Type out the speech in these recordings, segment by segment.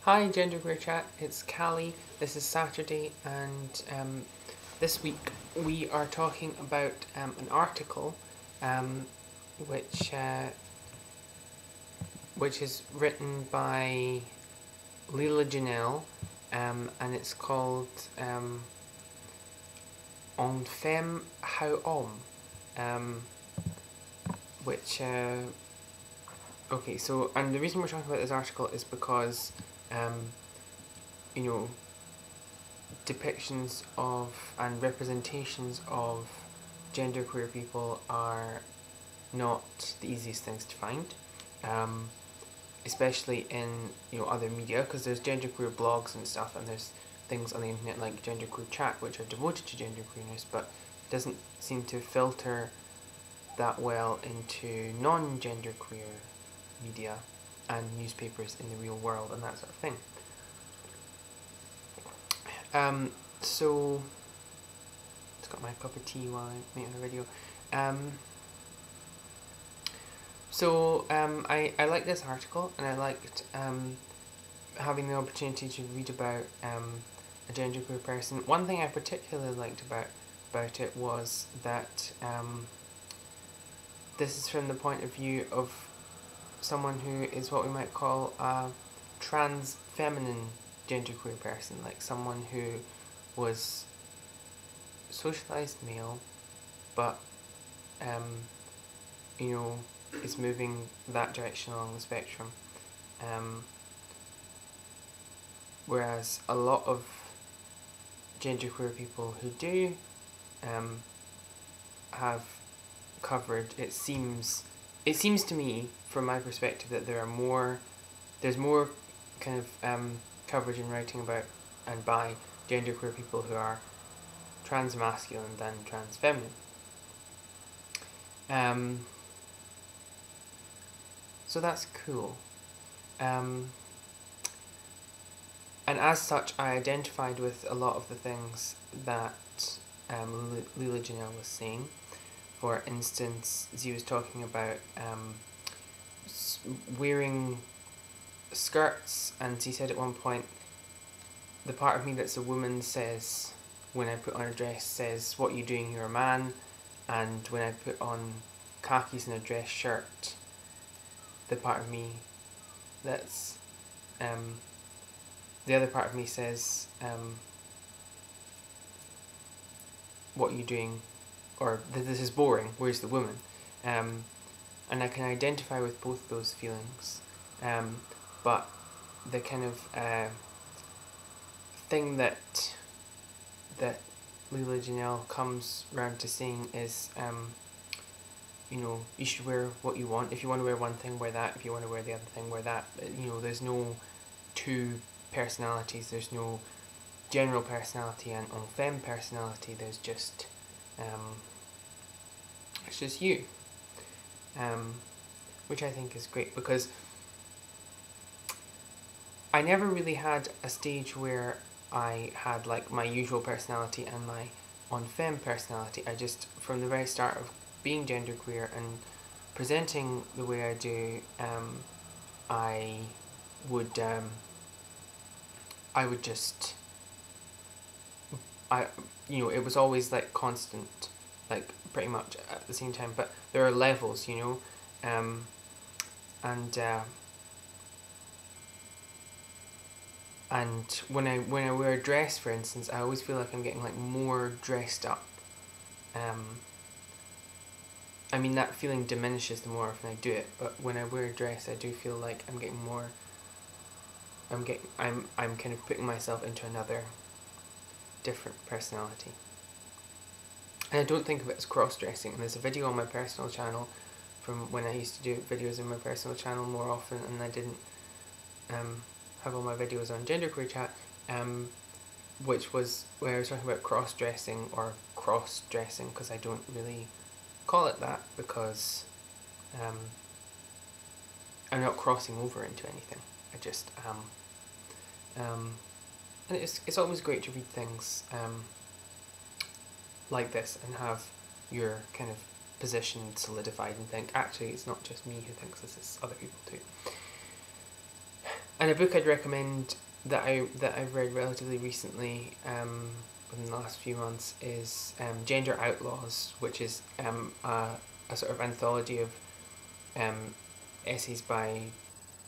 Hi GenderqueerChat, it's Callie. This is Saturday, and this week we are talking about an article um, which which is written by Leila Janelle, and it's called Femme, Homme, um, which okay, so, and the reason we're talking about this article is because you know, depictions of and representations of genderqueer people are not the easiest things to find, especially in other media, because there's genderqueer blogs and stuff, and there's things on the internet like GenderqueerChat which are devoted to genderqueerness, but doesn't seem to filter that well into non-genderqueer media and newspapers in the real world and that sort of thing. So, it's got my cup of tea while I make a video. I like this article, and I liked having the opportunity to read about a genderqueer person. One thing I particularly liked about it was that this is from the point of view of someone who is what we might call a trans feminine genderqueer person, like someone who was socialized male, but is moving that direction along the spectrum. Whereas a lot of genderqueer people who do have covered, it seems to me, from my perspective, that there's more kind of coverage in writing about and by genderqueer people who are trans masculine than trans feminine. So that's cool. And as such, I identified with a lot of the things that Leila Janelle was saying. For instance, she was talking about wearing skirts, and she said at one point, the part of me that's a woman says, when I put on a dress, says, "What are you doing? You're a man." And when I put on khakis and a dress shirt, the part of me that's the other part of me says, "What are you doing?" or "This is boring, where's the woman?" And I can identify with both those feelings, but the kind of thing that Leila Janelle comes round to saying is, you should wear what you want. If you want to wear one thing, wear that. If you want to wear the other thing, wear that. There's no two personalities. There's no general personality and femme personality. There's just it's just you, which I think is great, because I never really had a stage where I had like my usual personality and my femme personality. I just, from the very start of being genderqueer and presenting the way I do, I would just, it was always like constant, like pretty much at the same time, but there are levels, and when I wear a dress, for instance, I always feel like I'm getting like more dressed up. I mean, that feeling diminishes the more often I do it, but when I wear a dress, I do feel like I'm getting more. I'm kind of putting myself into another different personality. And I don't think of it as cross-dressing. And there's a video on my personal channel from when I used to do videos in my personal channel more often, and I didn't have all my videos on GenderqueerChat, which was where I was talking about cross-dressing, or cross-dressing, because I don't really call it that, because I'm not crossing over into anything. I just am. And it's always great to read things like this and have your kind of position solidified and think, actually, it's not just me who thinks this, it's other people too. And a book I'd recommend that I've read relatively recently, in the last few months, is Gender Outlaws, which is a sort of anthology of essays by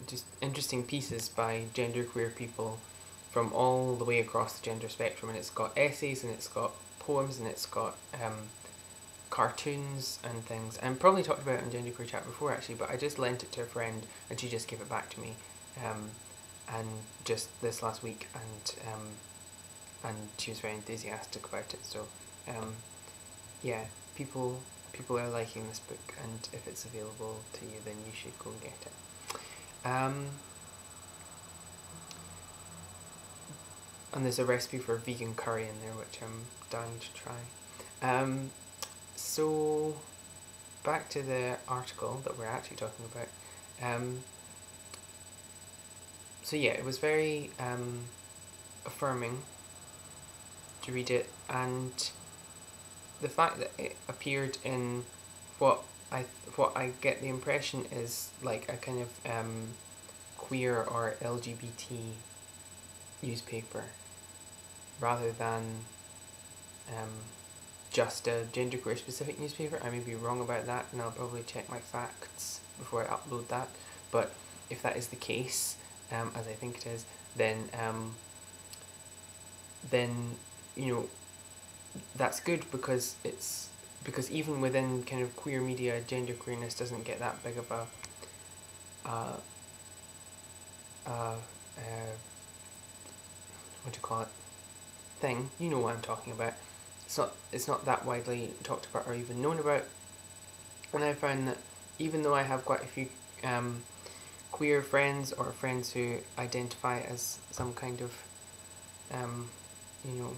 just interesting pieces by genderqueer people from all the way across the gender spectrum, and it's got essays and it's got poems and it's got cartoons and things. And probably talked about it on GenderqueerChat before actually, but I just lent it to a friend and she just gave it back to me, and just this last week, and she was very enthusiastic about it. So yeah, people are liking this book, and if it's available to you, then you should go and get it. And there's a recipe for vegan curry in there, which I'm dying to try. So back to the article that we're actually talking about. So yeah, it was very affirming to read it, and the fact that it appeared in what I get the impression is like a kind of queer or LGBT newspaper, rather than just a genderqueer specific newspaper. I may be wrong about that, and I'll probably check my facts before I upload that. But if that is the case, as I think it is, then you know, that's good, because even within kind of queer media, genderqueerness doesn't get that big of a what do you call it, thing. You know what I'm talking about. It's not that widely talked about or even known about. And I found that even though I have quite a few queer friends, or friends who identify as some kind of you know,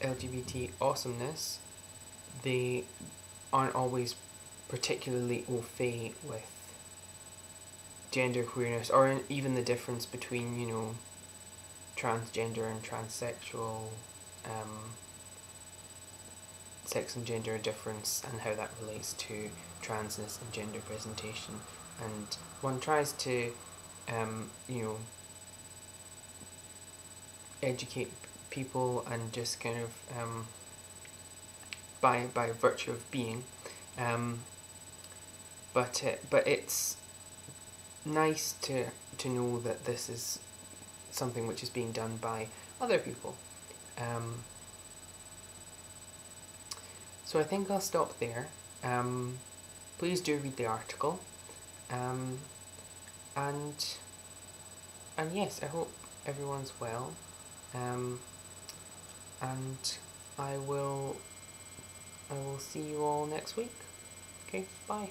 LGBT awesomeness, they aren't always particularly au fait with genderqueerness, or even the difference between, you know, transgender and transsexual, sex and gender difference, and how that relates to transness and gender presentation. And one tries to you know, educate people, and just kind of by virtue of being, but it's nice to know that this is something which is being done by other people. So I think I'll stop there. Please do read the article, and yes, I hope everyone's well, and I will see you all next week. Okay, bye.